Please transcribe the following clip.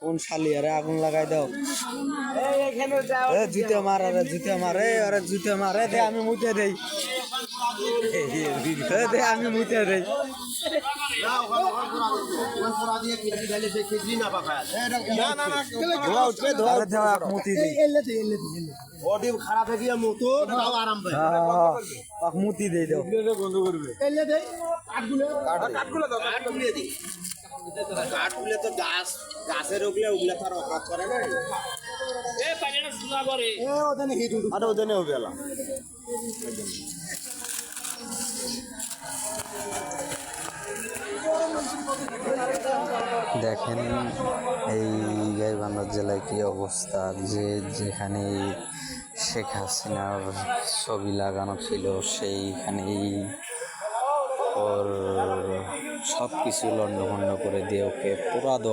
কোন শালি আরে আগুন লাগাই দাও জুতে মার আরে জুতে মারে আরে জুতে মারে দে আমি মুতে দেই দে আমি মুতে দেই খারাপ হয়ে গিয়ে মতো আরাম পায় মুতি দেই দাও বন্ধ করবে কাঠগুলো তো গাছের ওগুলো তো আর অপরাধ করে না ওদের হবে এলা দেখেন এই গাইবান্ধা জেলায় কি অবস্থা, যেখানে শেখ হাসিনার ছবি লাগানো ছিল সেইখানেই ওর সব কিছু লন্ডভন্ড করে দিয়ে ওকে পুরা